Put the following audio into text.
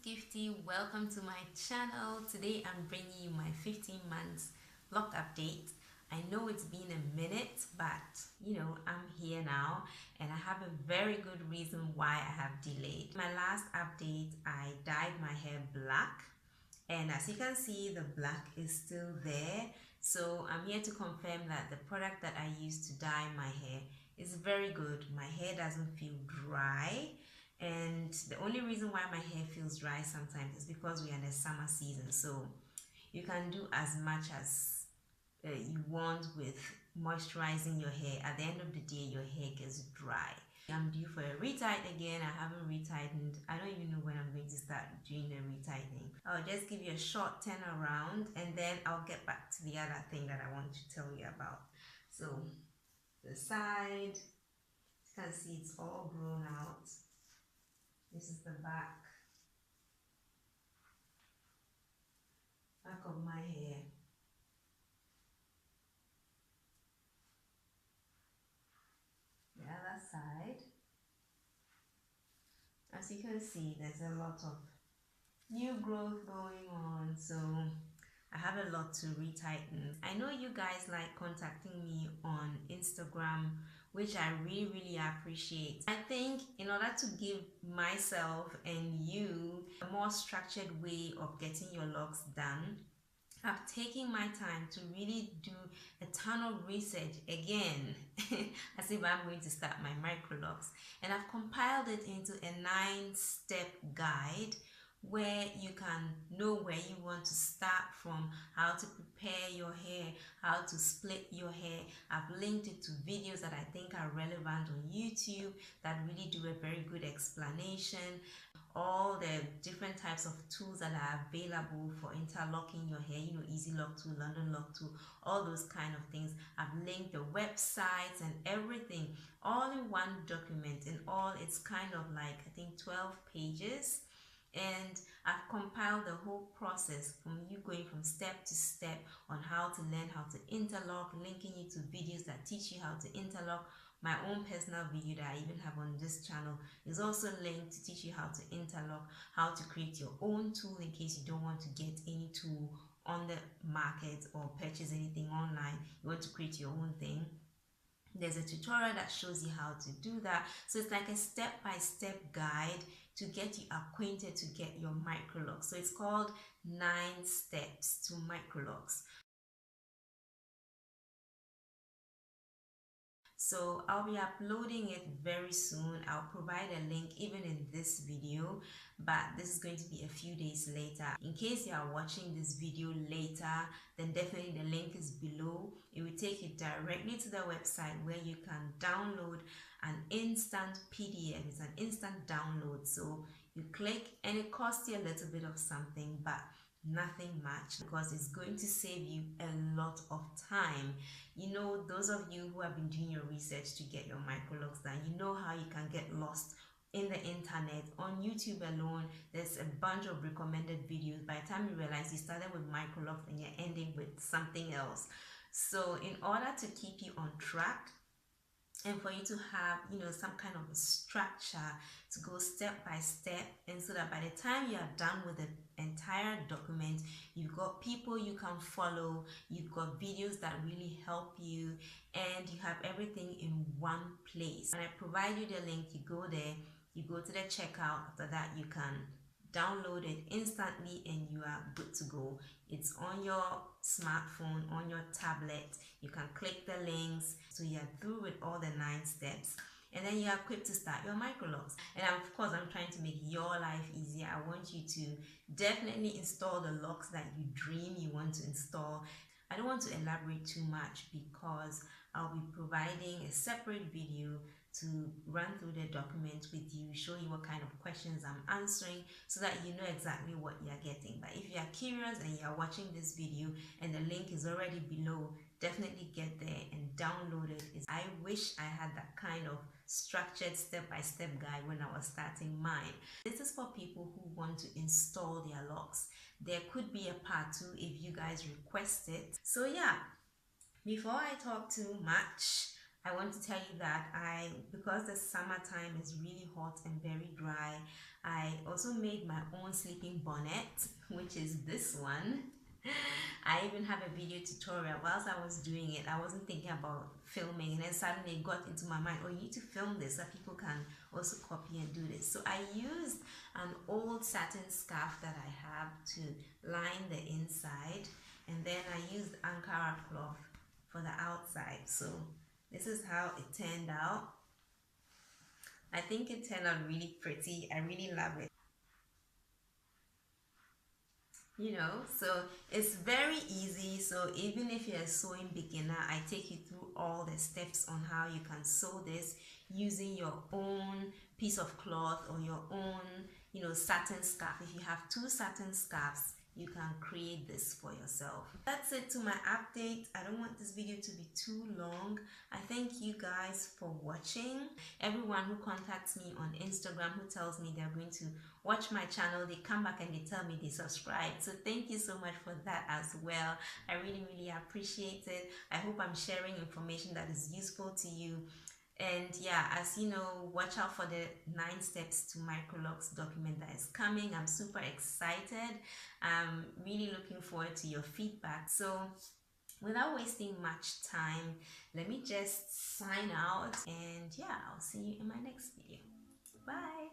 Gifty, welcome to my channel. Today I'm bringing you my 15 months lock update. I know it's been a minute, but I'm here now and I have a very good reason why I have delayed. My last update, I dyed my hair black, and as you can see, the black is still there. So I'm here to confirm that the product that I used to dye my hair is very good. My hair doesn't feel dry. And the only reason why my hair feels dry sometimes is because we are in the summer season. So you can do as much as you want with moisturizing your hair. At the end of the day, your hair gets dry. I'm due for a retight again. I haven't retightened. I don't even know when I'm going to start doing the retightening. I'll just give you a short turn around and then I'll get back to the other thing that I want to tell you about. So the side, you can see it's all grown out. This is the back of my hair. The other side, as you can see, there's a lot of new growth going on, so I have a lot to retighten. I know you guys like contacting me on Instagram, which I really appreciate. I think in order to give myself and you a more structured way of getting your locks done, I've taken my time to really do a ton of research again, as if I'm going to start my MICROLOCS, and I've compiled it into a 9-step guide where you can know where you want to start from, how to prepare your hair, how to split your hair. I've linked it to videos that I think are relevant on YouTube that really do a very good explanation. All the different types of tools that are available for interlocking your hair, Easy Lock Tool, London Lock Tool, all those kind of things. I've linked the websites and everything all in one document. In all, it's kind of like, I think, 12 pages. And I've compiled the whole process from you going from step to step on how to learn how to interlock, linking you to videos that teach you how to interlock. My own personal video that I even have on this channel is also linked to teach you how to interlock, how to create your own tool in case you don't want to get any tool on the market or purchase anything online. You want to create your own thing. There's a tutorial that shows you how to do that. So it's like a step-by-step guide to get you acquainted to get your MICROLOCS. So it's called 9 Steps to MICROLOCS. So I'll be uploading it very soon. I'll provide a link even in this video, but this is going to be a few days later. In case you are watching this video later, then definitely the link is below. It will take you directly to the website where you can download an instant PDF. It's an instant download. So you click and it costs you a little bit of something, but nothing much, because it's going to save you a lot of time. Those of you who have been doing your research to get your MICROLOCS done, you know how you can get lost in the internet. On YouTube alone, there's a bunch of recommended videos. By the time you realize you started with MICROLOCS and you're ending with something else. So in order to keep you on track and for you to have some kind of a structure to go step by step, and so that by the time you are done with the entire document, you've got people you can follow, you've got videos that really help you, and you have everything in one place. When I provide you the link, you go there, you go to the checkout. After that, you can download it instantly and you are good to go. It's on your smartphone, on your tablet. You can click the links. So you're through with all the 9 steps, and then you're equipped to start your MICROLOCS. And of course, I'm trying to make your life easier. I want you to definitely install the locks that you dream you want to install. I don't want to elaborate too much because I'll be providing a separate video to run through the document with you, show you what kind of questions I'm answering so that you know exactly what you're getting. But if you are curious and you are watching this video and the link is already below, definitely get there and download it. I wish I had that kind of structured step-by-step guide when I was starting mine. This is for people who want to install their locks. There could be a part 2 if you guys request it. So yeah, before I talk too much, I want to tell you that because the summertime is really hot and very dry, I also made my own sleeping bonnet, which is this one. I even have a video tutorial. Whilst I was doing it, I wasn't thinking about filming, and then suddenly it got into my mind, oh, you need to film this so that people can also copy and do this. So I used an old satin scarf that I have to line the inside, and then I used Ankara cloth for the outside. So this is how it turned out. I think it turned out really pretty. I really love it. You know, so it's very easy. So even if you're a sewing beginner, I take you through all the steps on how you can sew this using your own piece of cloth or your own, you know, satin scarf. If you have two satin scarves, you can create this for yourself. That's it to my update. I don't want this video to be too long. I thank you guys for watching. Everyone who contacts me on Instagram, who tells me they're going to watch my channel, they come back and they tell me they subscribe. So thank you so much for that as well. I really appreciate it. I hope I'm sharing information that is useful to you. And yeah, as you know, watch out for the 9 steps to MICROLOCS document that is coming. I'm super excited. I'm really looking forward to your feedback. So without wasting much time, let me just sign out, and yeah, I'll see you in my next video. Bye.